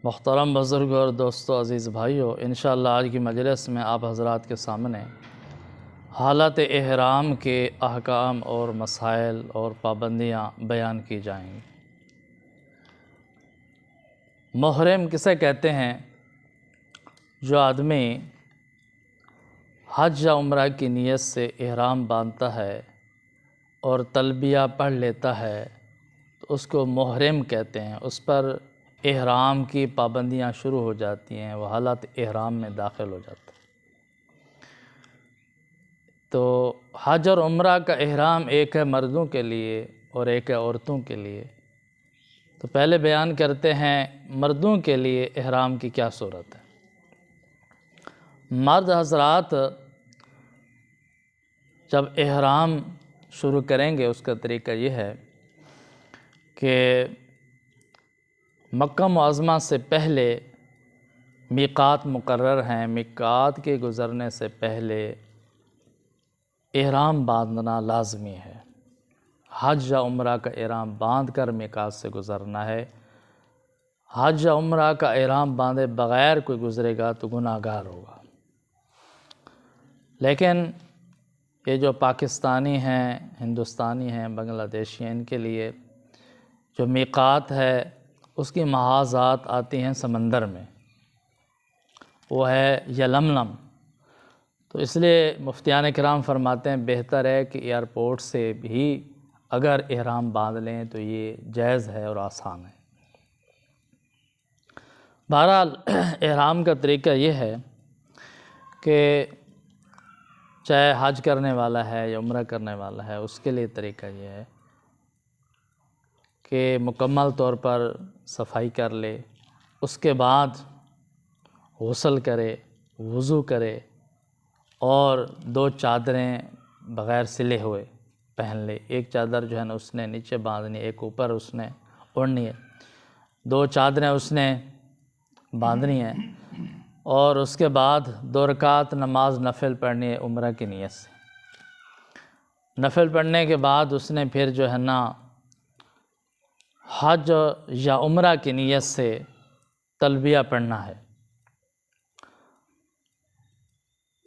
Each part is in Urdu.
محترم بزرگ اور دوستو عزیز بھائیو، انشاءاللہ آج کی مجلس میں آپ حضرات کے سامنے حالت احرام کے احکام اور مسائل اور پابندیاں بیان کی جائیں گی۔ محرم کسے کہتے ہیں؟ جو آدمی حج یا عمرہ کی نیت سے احرام باندھتا ہے اور تلبیہ پڑھ لیتا ہے تو اس کو محرم کہتے ہیں۔ اس پر احرام کی پابندیاں شروع ہو جاتی ہیں، وہ حالت احرام میں داخل ہو جاتا ہے۔ تو حج اور عمرہ کا احرام ایک ہے مردوں کے لیے اور ایک ہے عورتوں کے لیے۔ تو پہلے بیان کرتے ہیں مردوں کے لیے احرام کی کیا صورت ہے۔ مرد حضرات جب احرام شروع کریں گے اس کا طریقہ یہ ہے کہ مکہ معظمہ سے پہلے میقات مقرر ہیں، میقات کے گزرنے سے پہلے احرام باندھنا لازمی ہے۔ حج یا عمرہ کا احرام باندھ کر میقات سے گزرنا ہے۔ حج یا عمرہ کا احرام باندھے بغیر کوئی گزرے گا تو گناہ گار ہوگا۔ لیکن یہ جو پاکستانی ہیں، ہندوستانی ہیں، بنگلہ دیشی ہیں، ان کے لیے جو میقات ہے اس کی محاذات آتی ہیں سمندر میں، وہ ہے یلملم۔ تو اس لیے مفتیان کرام فرماتے ہیں بہتر ہے کہ ایئرپورٹ سے بھی اگر احرام باندھ لیں تو یہ جائز ہے اور آسان ہے۔ بہرحال احرام کا طریقہ یہ ہے کہ چاہے حج کرنے والا ہے یا عمرہ کرنے والا ہے، اس کے لیے طریقہ یہ ہے کہ مکمل طور پر صفائی کر لے، اس کے بعد غسل کرے، وضو کرے اور 2 چادریں بغیر سلے ہوئے پہن لے۔ ایک چادر جو ہے نا اس نے نیچے باندھنی، ایک اوپر اس نے اوڑھنی ہے، 2 چادریں اس نے باندھنی ہیں، اور اس کے بعد 2 رکعت نماز نفل پڑھنی ہے عمرہ کی نیت سے۔ نفل پڑھنے کے بعد اس نے پھر جو ہے نا حج یا عمرہ کی نیت سے تلبیہ پڑھنا ہے۔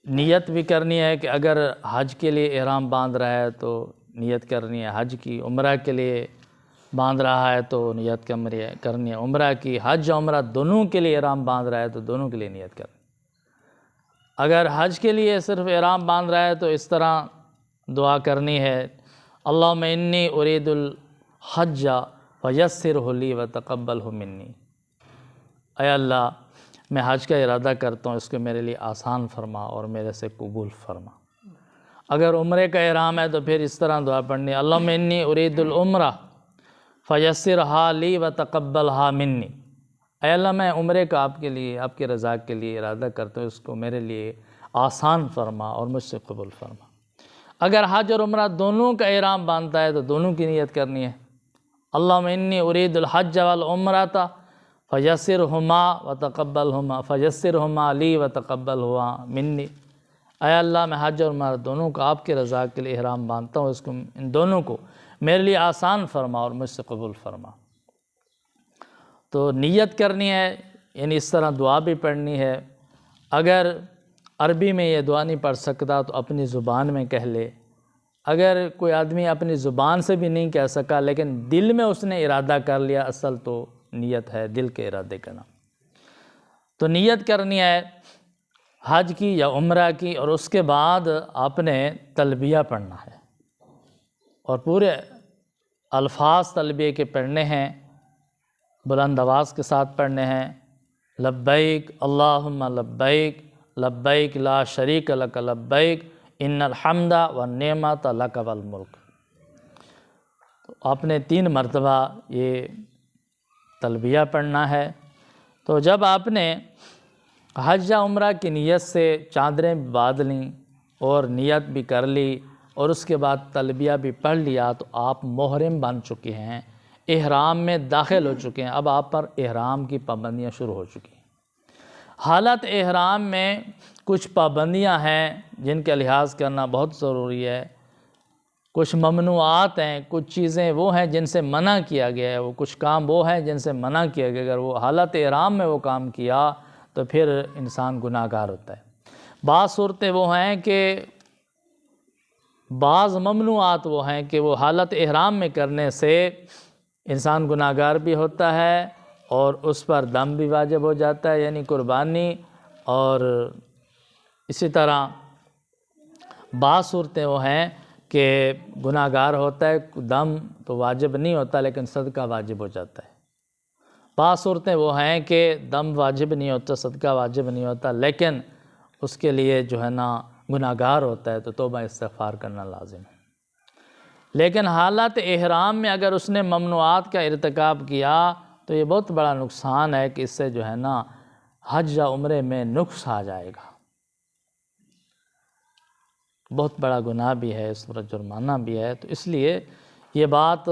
نیت بھی کرنی ہے کہ اگر حج کے لیے احرام باندھ رہا ہے تو نیت کرنی ہے حج کی، عمرہ کے لیے باندھ رہا ہے تو نیت کرنی ہے عمرہ کی، حج یا عمرہ دونوں کے لیے احرام باندھ رہا ہے تو دونوں کے لیے نیت کرنی ہے۔ اگر حج کے لیے صرف احرام باندھ رہا ہے تو اس طرح دعا کرنی ہے، اللہم انی ارید الحج فیسرہ لی وتقبلہ منی۔ اے اللہ میں حج کا ارادہ کرتا ہوں، اس کو میرے لیے آسان فرما اور میرے سے قبول فرما۔ اگر عمرے کا احرام ہے تو پھر اس طرح دعا پڑھنی ہے، اللہم انی ارید العمرہ فیسرہا لی وتقبلہا منی۔ اے اللہ میں عمرے کا آپ کے لیے، آپ کی رضا کے لیے ارادہ کرتا ہوں، اس کو میرے لیے آسان فرما اور مجھ سے قبول فرما۔ اگر حج اور عمرہ دونوں کا احرام باندھتا ہے تو دونوں کی نیت کرنی ہے، اللہم انی ارید الحج والعمرۃ فیسرہما وتقبلہما فیسرہما لی وتقبلہما منی۔ اے اللہ میں حج اور عمرہ دونوں کو آپ کی رضا کے لیے احرام باندھتا ہوں، اس کو ان دونوں کو میرے لیے آسان فرما اور مجھ سے قبول فرما۔ تو نیت کرنی ہے، یعنی اس طرح دعا بھی پڑھنی ہے۔ اگر عربی میں یہ دعا نہیں پڑھ سکتا تو اپنی زبان میں کہہ لے۔ اگر کوئی آدمی اپنی زبان سے بھی نہیں کہہ سکا لیکن دل میں اس نے ارادہ کر لیا، اصل تو نیت ہے دل کے ارادے کا نام۔ تو نیت کرنی ہے حج کی یا عمرہ کی، اور اس کے بعد آپ نے تلبیہ پڑھنا ہے اور پورے الفاظ تلبیہ کے پڑھنے ہیں، بلند آواز کے ساتھ پڑھنے ہیں، لبیک اللہم لبیک لبیک لا شریک لک لبیک ان الحمد والنعمت لک والملک۔ تو آپ نے 3 مرتبہ یہ تلبیہ پڑھنا ہے۔ تو جب آپ نے حج یا عمرہ کی نیت سے چادریں باندھ لیں اور نیت بھی کر لی اور اس کے بعد تلبیہ بھی پڑھ لیا تو آپ محرم بن چکے ہیں، احرام میں داخل ہو چکے ہیں۔ اب آپ پر احرام کی پابندیاں شروع ہو چکی ہیں۔ حالت احرام میں کچھ پابندیاں ہیں جن کا لحاظ کرنا بہت ضروری ہے۔ کچھ ممنوعات ہیں، کچھ چیزیں وہ ہیں جن سے منع کیا گیا ہے، وہ کچھ کام وہ ہیں جن سے منع کیا گیا، اگر وہ حالت احرام میں وہ کام کیا تو پھر انسان گناہ گار ہوتا ہے۔ بعض صورتیں وہ ہیں کہ بعض ممنوعات وہ ہیں کہ وہ حالت احرام میں کرنے سے انسان گناہ گار بھی ہوتا ہے اور اس پر دم بھی واجب ہو جاتا ہے، یعنی قربانی، اور اسی طرح بعض صورتیں وہ ہیں کہ گناہ گار ہوتا ہے، دم تو واجب نہیں ہوتا لیکن صدقہ واجب ہو جاتا ہے۔ بعض صورتیں وہ ہیں کہ دم واجب نہیں ہوتا، صدقہ واجب نہیں ہوتا، لیکن اس کے لیے جو ہے نا گناہ گار ہوتا ہے تو توبہ استغفار کرنا لازم ہے۔ لیکن حالت احرام میں اگر اس نے ممنوعات کا ارتکاب کیا تو یہ بہت بڑا نقصان ہے کہ اس سے جو ہے نا حج یا عمرے میں نقص آ جائے گا، بہت بڑا گناہ بھی ہے، اس پر جرمانہ بھی ہے۔ تو اس لیے یہ بات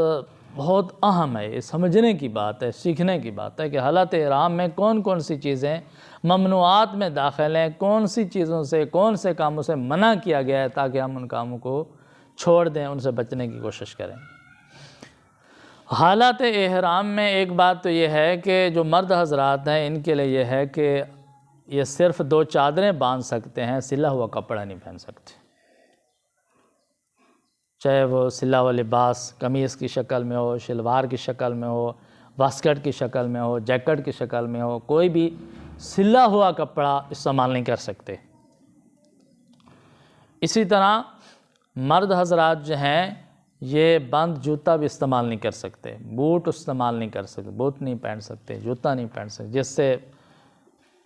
بہت اہم ہے، یہ سمجھنے کی بات ہے، سیکھنے کی بات ہے کہ حالت احرام میں کون کون سی چیزیں ممنوعات میں داخل ہیں، کون سی چیزوں سے، کون سے کاموں سے منع کیا گیا ہے تاکہ ہم ان کاموں کو چھوڑ دیں، ان سے بچنے کی کوشش کریں۔ حالت احرام میں ایک بات تو یہ ہے کہ جو مرد حضرات ہیں ان کے لیے یہ ہے کہ یہ صرف 2 چادریں باندھ سکتے ہیں، سلا ہوا کپڑا نہیں پہن سکتے، چاہے وہ سلا ہوا لباس قمیص کی شکل میں ہو، شلوار کی شکل میں ہو، واسکٹ کی شکل میں ہو، جیکٹ کی شکل میں ہو، کوئی بھی سلا ہوا کپڑا استعمال نہیں کر سکتے۔ اسی طرح مرد حضرات جو ہیں یہ بند جوتا بھی استعمال نہیں کر سکتے، بوٹ استعمال نہیں کر سکتے، بوٹ نہیں پہن سکتے، جوتا نہیں پہن سکتے، جس سے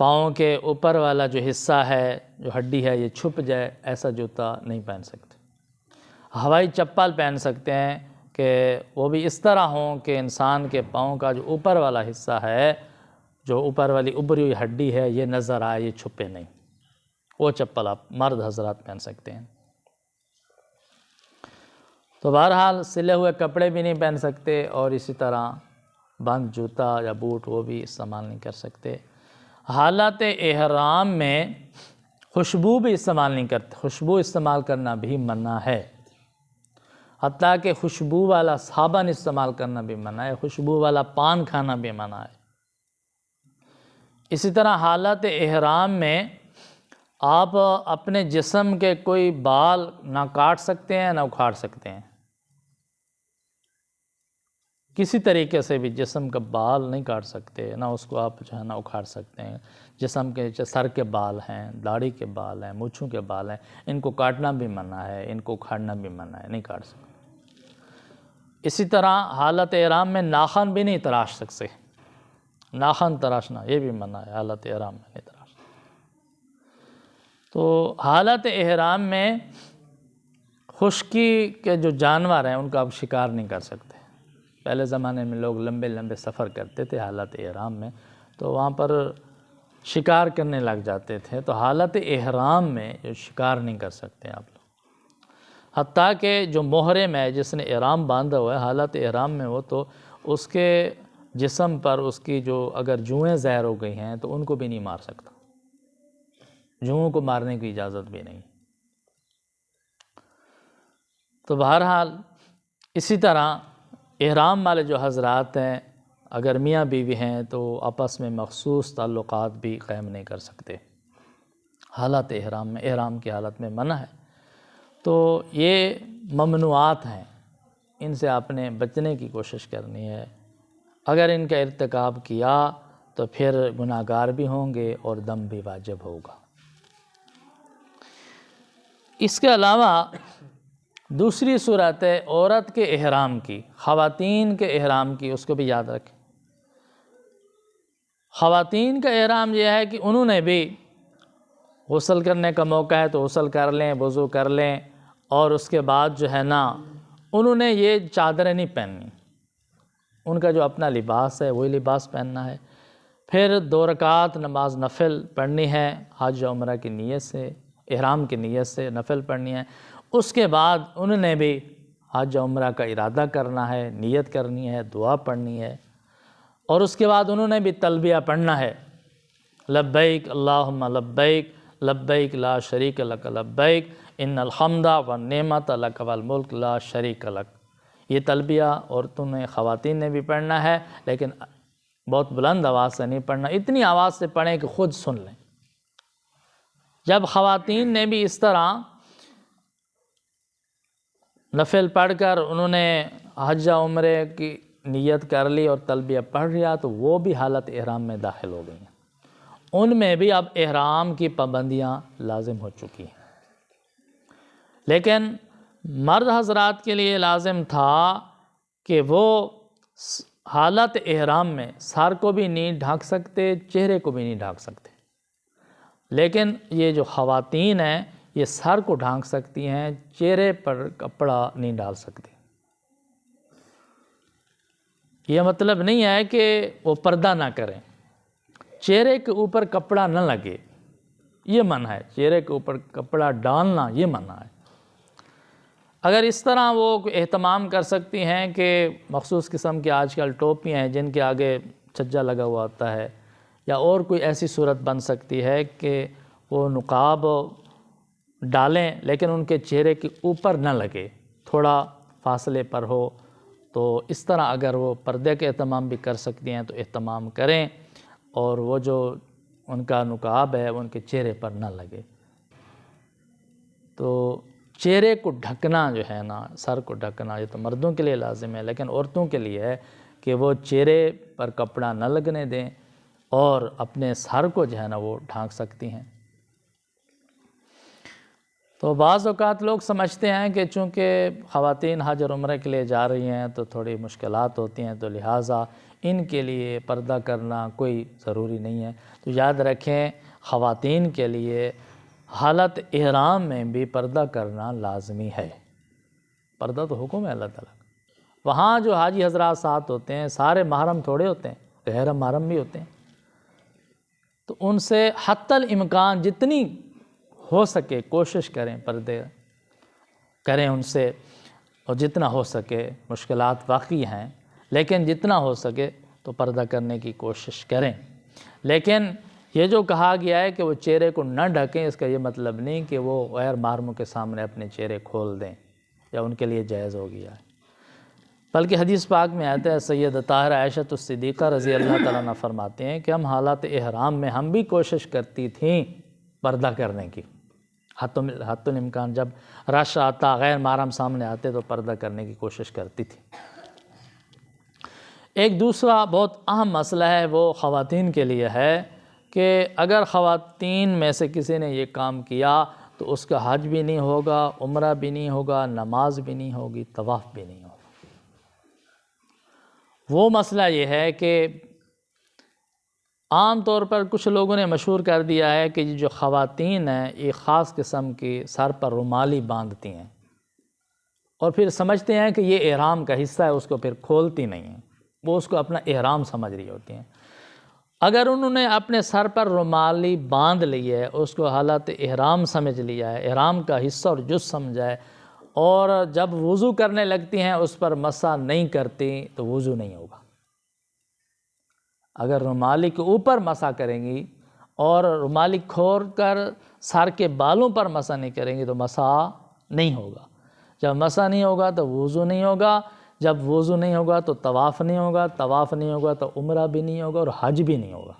پاؤں کے اوپر والا جو حصہ ہے، جو ہڈی ہے، یہ چھپ جائے، ایسا جوتا نہیں پہن سکتے۔ ہوائی چپل پہن سکتے ہیں کہ وہ بھی اس طرح ہوں کہ انسان کے پاؤں کا جو اوپر والا حصہ ہے، جو اوپر والی ابری ہوئی ہڈی ہے، یہ نظر آئے، یہ چھپے نہیں، وہ چپل آپ مرد حضرات پہن سکتے ہیں۔ تو بہرحال سلے ہوئے کپڑے بھی نہیں پہن سکتے، اور اسی طرح بند جوتا یا بوٹ وہ بھی استعمال نہیں کر سکتے۔ حالت احرام میں خوشبو بھی استعمال نہیں کرتے، خوشبو استعمال کرنا بھی منع ہے، حتیٰ کہ خوشبو والا صابن استعمال کرنا بھی منع ہے، خوشبو والا پان کھانا بھی منع ہے۔ اسی طرح حالت احرام میں آپ اپنے جسم کے کوئی بال نہ کاٹ سکتے ہیں نہ اکھاڑ سکتے ہیں، کسی طریقے سے بھی جسم کا بال نہیں کاٹ سکتے، نہ اس کو آپ جو ہے نہ اکھاڑ سکتے ہیں۔ جسم کے سر کے بال ہیں، داڑھی کے بال ہیں، مونچھوں کے بال ہیں، ان کو کاٹنا بھی منع ہے، ان کو اکھاڑنا بھی منع ہے، نہیں کاٹ سکتے۔ اسی طرح حالت احرام میں ناخن بھی نہیں تراش سکتے، ناخن تراشنا یہ بھی منع ہے، حالت احرام میں نہیں تراشنا۔ تو حالت احرام میں خشکی کے جو جانور ہیں ان کا آپ شکار نہیں کر سکتے۔ پہلے زمانے میں لوگ لمبے لمبے سفر کرتے تھے حالت احرام میں، تو وہاں پر شکار کرنے لگ جاتے تھے، تو حالت احرام میں جو شکار نہیں کر سکتے آپ لوگ۔ حتیٰ کہ جو محرم ہے، جس نے احرام باندھا ہوا ہے حالت احرام میں، وہ تو اس کے جسم پر اس کی جو اگر جوئیں ظاہر ہو گئی ہیں تو ان کو بھی نہیں مار سکتا، جوؤں کو مارنے کی اجازت بھی نہیں۔ تو بہرحال اسی طرح احرام والے جو حضرات ہیں اگر میاں بیوی ہیں تو آپس میں مخصوص تعلقات بھی قائم نہیں کر سکتے، حالت احرام میں، احرام کی حالت میں منع ہے۔ تو یہ ممنوعات ہیں، ان سے آپ نے بچنے کی کوشش کرنی ہے، اگر ان کا ارتکاب کیا تو پھر گناہ گار بھی ہوں گے اور دم بھی واجب ہوگا۔ اس کے علاوہ دوسری صورت ہے عورت کے احرام کی، خواتین کے احرام کی، اس کو بھی یاد رکھیں۔ خواتین کا احرام یہ ہے کہ انہوں نے بھی غسل کرنے کا موقع ہے تو غسل کر لیں، وضو کر لیں، اور اس کے بعد جو ہے نا انہوں نے یہ چادریں نہیں پہننی، ان کا جو اپنا لباس ہے وہی لباس پہننا ہے۔ پھر 2 رکعت نماز نفل پڑھنی ہے حج یا عمرہ کی نیت سے، احرام کی نیت سے نفل پڑھنی ہے۔ اس کے بعد انہوں نے بھی حج یا عمرہ کا ارادہ کرنا ہے، نیت کرنی ہے، دعا پڑھنی ہے، اور اس کے بعد انہوں نے بھی تلبیہ پڑھنا ہے، لبیک اللہم لبیک لبیک لا شریک لک لبیک ان الحمد والنعمت لک والملک لا شریک لک۔ یہ تلبیہ عورتوں نے خواتین نے بھی پڑھنا ہے، لیکن بہت بلند آواز سے نہیں پڑھنا، اتنی آواز سے پڑھیں کہ خود سن لیں۔ جب خواتین نے بھی اس طرح نفل پڑھ کر انہوں نے حج عمرے کی نیت کر لی اور تلبیہ پڑھ لیا تو وہ بھی حالت احرام میں داخل ہو گئی ہیں، ان میں بھی اب احرام کی پابندیاں لازم ہو چکی ہیں۔ لیکن مرد حضرات کے لیے لازم تھا کہ وہ حالت احرام میں سر کو بھی نہیں ڈھانک سکتے، چہرے کو بھی نہیں ڈھانک سکتے، لیکن یہ جو خواتین ہیں یہ سر کو ڈھانک سکتی ہیں، چہرے پر کپڑا نہیں ڈال سکتی۔ یہ مطلب نہیں ہے کہ وہ پردہ نہ کریں، چہرے کے اوپر کپڑا نہ لگے یہ منع ہے، چہرے کے اوپر کپڑا ڈالنا یہ منع ہے۔ اگر اس طرح وہ اہتمام کر سکتی ہیں کہ مخصوص قسم کی آج کل ٹوپیاں ہیں جن کے آگے چھجا لگا ہوا ہوتا ہے، یا اور کوئی ایسی صورت بن سکتی ہے کہ وہ نقاب ڈالیں لیکن ان کے چہرے کے اوپر نہ لگے، تھوڑا فاصلے پر ہو، تو اس طرح اگر وہ پردے کے اہتمام بھی کر سکتی ہیں تو اہتمام کریں، اور وہ جو ان کا نقاب ہے وہ ان کے چہرے پر نہ لگے۔ تو چہرے کو ڈھکنا جو ہے نا، سر کو ڈھکنا، یہ تو مردوں کے لیے لازم ہے، لیکن عورتوں کے لیے ہے کہ وہ چہرے پر کپڑا نہ لگنے دیں اور اپنے سر کو جو ہے نا وہ ڈھانک سکتی ہیں۔ تو بعض اوقات لوگ سمجھتے ہیں کہ چونکہ خواتین حج اور عمرہ کے لیے جا رہی ہیں تو تھوڑی مشکلات ہوتی ہیں، تو لہٰذا ان کے لیے پردہ کرنا کوئی ضروری نہیں ہے۔ تو یاد رکھیں خواتین کے لیے حالت احرام میں بھی پردہ کرنا لازمی ہے، پردہ تو حکم ہے اللہ تعالیٰ کا۔ وہاں جو حاجی حضرات ساتھ ہوتے ہیں سارے محرم تھوڑے ہوتے ہیں، غیر محرم بھی ہوتے ہیں، تو ان سے حتی الامکان جتنی ہو سکے کوشش کریں، پردے کریں ان سے، اور جتنا ہو سکے، مشکلات واقعی ہیں لیکن جتنا ہو سکے تو پردہ کرنے کی کوشش کریں۔ لیکن یہ جو کہا گیا ہے کہ وہ چہرے کو نہ ڈھکیں، اس کا یہ مطلب نہیں کہ وہ غیر محرموں کے سامنے اپنے چہرے کھول دیں یا ان کے لیے جائز ہو گیا ہے، بلکہ حدیث پاک میں آتا ہے، سید طاہرہ عائشہ الصدیقہ رضی اللہ تعالیٰ عنہ فرماتے ہیں کہ ہم حالات احرام میں ہم بھی کوشش کرتی تھیں پردہ کرنے کی، حتی الامکان جب رش آتا، غیر محرم سامنے آتے تو پردہ کرنے کی کوشش کرتی تھی۔ ایک دوسرا بہت اہم مسئلہ ہے وہ خواتین کے لیے ہے کہ اگر خواتین میں سے کسی نے یہ کام کیا تو اس کا حج بھی نہیں ہوگا، عمرہ بھی نہیں ہوگا، نماز بھی نہیں ہوگی، طواف بھی نہیں ہوگا۔ وہ مسئلہ یہ ہے کہ عام طور پر کچھ لوگوں نے مشہور کر دیا ہے کہ یہ جو خواتین ہیں یہ خاص قسم کی سر پر رومالی باندھتی ہیں اور پھر سمجھتے ہیں کہ یہ احرام کا حصہ ہے، اس کو پھر کھولتی نہیں ہیں، وہ اس کو اپنا احرام سمجھ رہی ہوتی ہیں۔ اگر انہوں نے اپنے سر پر رومالی باندھ لی ہے، اس کو حالت احرام سمجھ لیا ہے، احرام کا حصہ اور جز سمجھا ہے، اور جب وضو کرنے لگتی ہیں اس پر مسح نہیں کرتی تو وضو نہیں ہوگا۔ اگر رومالی کے اوپر مسح کریں گی اور رومالی کھول کر سر کے بالوں پر مسح نہیں کریں گی تو مسح نہیں ہوگا۔ جب مسح نہیں ہوگا تو وضو نہیں ہوگا، جب وضو نہیں ہوگا تو طواف نہیں ہوگا، طواف نہیں ہوگا تو عمرہ بھی نہیں ہوگا اور حج بھی نہیں ہوگا۔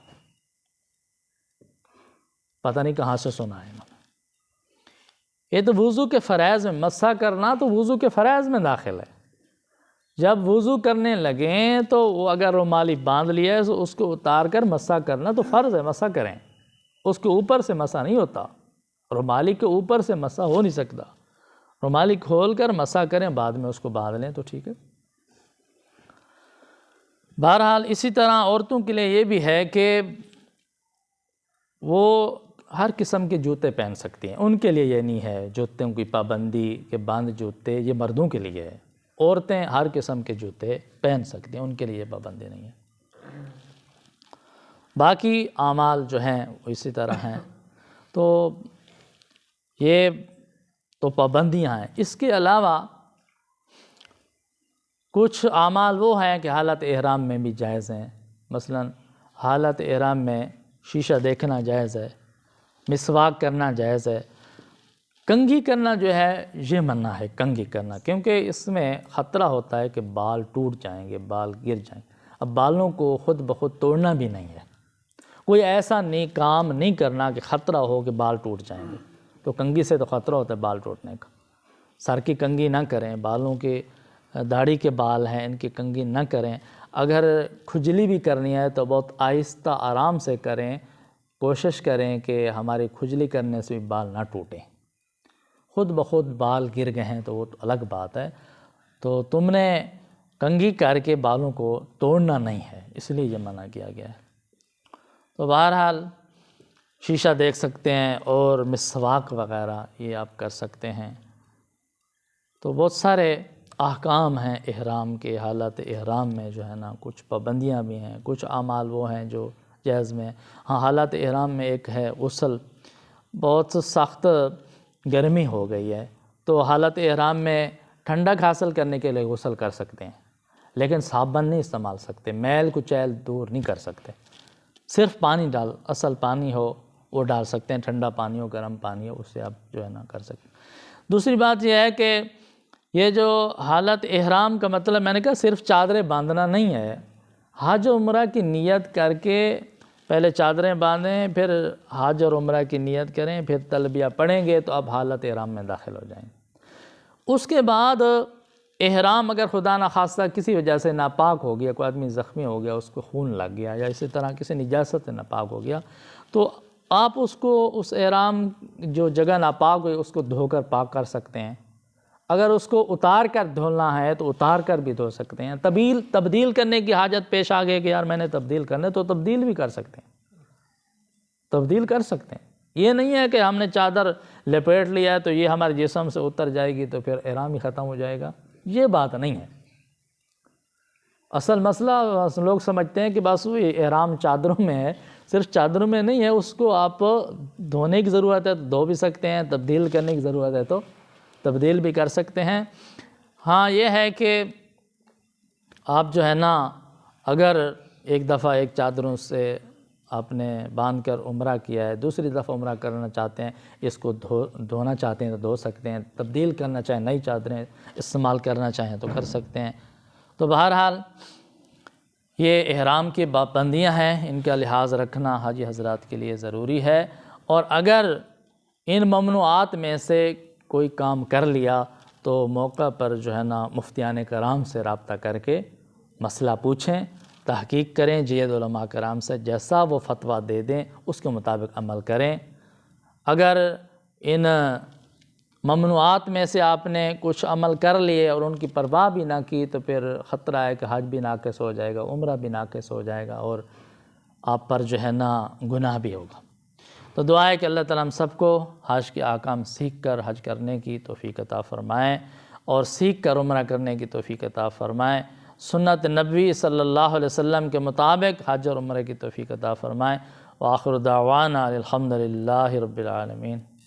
پتہ نہیں کہاں سے سنا ہے انہوں نے۔ یہ تو وضو کے فرائض میں مسح کرنا تو وضو کے فرائض میں داخل ہے۔ جب وضو کرنے لگیں تو وہ اگر رومالی باندھ لیا ہے تو اس کو اتار کر مسح کرنا تو فرض ہے، مسح کریں، اس کے اوپر سے مسح نہیں ہوتا، رومالی کے اوپر سے مسح ہو نہیں سکتا، رومالی کھول کر مسح کریں، بعد میں اس کو باندھ لیں تو ٹھیک ہے۔ بہرحال اسی طرح عورتوں کے لیے یہ بھی ہے کہ وہ ہر قسم کے جوتے پہن سکتی ہیں، ان کے لیے یہ نہیں ہے جوتوں کی پابندی کہ بند جوتے، یہ مردوں کے لیے ہے۔ عورتیں ہر قسم کے جوتے پہن سکتی ہیں، ان کے لیے پابندی نہیں ہے۔ باقی اعمال جو ہیں وہ اسی طرح ہیں، تو یہ تو پابندیاں ہیں۔ اس کے علاوہ کچھ اعمال وہ ہیں کہ حالت احرام میں بھی جائز ہیں، مثلا حالت احرام میں شیشہ دیکھنا جائز ہے، مسواک کرنا جائز ہے، کنگھی کرنا جو ہے یہ منع ہے، کنگھی کرنا، کیونکہ اس میں خطرہ ہوتا ہے کہ بال ٹوٹ جائیں گے، بال گر جائیں گے۔ اب بالوں کو خود بخود توڑنا بھی نہیں ہے، کوئی ایسا کام نہیں کرنا کہ خطرہ ہو کہ بال ٹوٹ جائیں گے، تو کنگھی سے تو خطرہ ہوتا ہے بال ٹوٹنے کا۔ سر کی کنگھی نہ کریں، بالوں کے داڑھی کے بال ہیں ان کی کنگھی نہ کریں۔ اگر کھجلی بھی کرنی ہے تو بہت آہستہ آرام سے کریں، کوشش کریں کہ ہماری کھجلی کرنے سے بھی بال نہ ٹوٹیں۔ خود بخود بال گر گئے ہیں تو وہ تو الگ بات ہے، تو تم نے کنگھی کر کے بالوں کو توڑنا نہیں ہے، اس لیے یہ منع کیا گیا ہے۔ تو بہرحال شیشہ دیکھ سکتے ہیں اور مسواک وغیرہ یہ آپ کر سکتے ہیں۔ تو بہت سارے احکام ہیں احرام کے، حالت احرام میں جو ہے نا کچھ پابندیاں بھی ہیں، کچھ اعمال وہ ہیں جو جائز میں۔ ہاں، حالت احرام میں ایک ہے غسل۔ بہت سخت گرمی ہو گئی ہے تو حالت احرام میں ٹھنڈک حاصل کرنے کے لیے غسل کر سکتے ہیں، لیکن صابن نہیں استعمال سکتے، میل کچیل دور نہیں کر سکتے، صرف پانی اصل پانی ہو وہ ڈال سکتے ہیں، ٹھنڈا پانی ہو گرم پانی ہو اس سے آپ جو ہے نا کر سکتے ہیں۔ دوسری بات یہ ہے کہ یہ جو حالت احرام کا مطلب میں نے کہا صرف چادریں باندھنا نہیں ہے، حج و عمرہ کی نیت کر کے پہلے چادریں باندھیں، پھر حج اور عمرہ کی نیت کریں، پھر تلبیہ پڑھیں گے تو اب حالت احرام میں داخل ہو جائیں گے۔ اس کے بعد احرام اگر خدا نخواستہ کسی وجہ سے ناپاک ہو گیا، کوئی آدمی زخمی ہو گیا، اس کو خون لگ گیا یا اسی طرح کسی نجاست سے ناپاک ہو گیا، تو آپ اس احرام جو جگہ ناپاک ہوئی اس کو دھو کر پاک کر سکتے ہیں۔ اگر اس کو اتار کر دھونا ہے تو اتار کر بھی دھو سکتے ہیں۔ تبدیل کرنے کی حاجت پیش آ گئی کہ یار میں نے تبدیل کرنا ہے تو تبدیل بھی کر سکتے ہیں، تبدیل کر سکتے ہیں۔ یہ نہیں ہے کہ ہم نے چادر لپیٹ لیا ہے تو یہ ہمارے جسم سے اتر جائے گی تو پھر احرام ہی ختم ہو جائے گا، یہ بات نہیں ہے۔ اصل مسئلہ لوگ سمجھتے ہیں کہ بس وہ احرام چادروں میں ہے، صرف چادروں میں نہیں ہے، اس کو آپ دھونے کی ضرورت ہے تو دھو بھی سکتے ہیں، تبدیل کرنے کی ضرورت ہے تو تبدیل بھی کر سکتے ہیں۔ ہاں یہ ہے کہ آپ جو ہے نا اگر ایک دفعہ ایک چادروں سے آپ نے باندھ کر عمرہ کیا ہے، دوسری دفعہ عمرہ کرنا چاہتے ہیں، اس کو دھونا چاہتے ہیں تو دھو سکتے ہیں، تبدیل کرنا چاہیں، نئی چادریں استعمال کرنا چاہیں تو کر سکتے ہیں۔ تو بہرحال یہ احرام کی پابندیاں ہیں، ان کا لحاظ رکھنا حاجی حضرات کے لیے ضروری ہے، اور اگر ان ممنوعات میں سے کوئی کام کر لیا تو موقع پر جو ہے نا مفتیان کرام سے رابطہ کر کے مسئلہ پوچھیں، تحقیق کریں، جید علماء کرام سے جیسا وہ فتویٰ دے دیں اس کے مطابق عمل کریں۔ اگر ان ممنوعات میں سے آپ نے کچھ عمل کر لیے اور ان کی پرواہ بھی نہ کی تو پھر خطرہ ہے کہ حج بھی ناقص ہو جائے گا، عمرہ بھی ناقص ہو جائے گا اور آپ پر جو ہے نا گناہ بھی ہوگا۔ تو دعا ہے کہ اللہ تعالیٰ ہم سب کو حج کے احکام سیکھ کر حج کرنے کی توفیق عطا فرمائیں اور سیکھ کر عمرہ کرنے کی توفیق عطا فرمائیں، سنت نبوی صلی اللہ علیہ وسلم کے مطابق حج اور عمرہ کی توفیق عطا فرمائیں۔ وآخر دعوانا الحمد للہ رب العالمین۔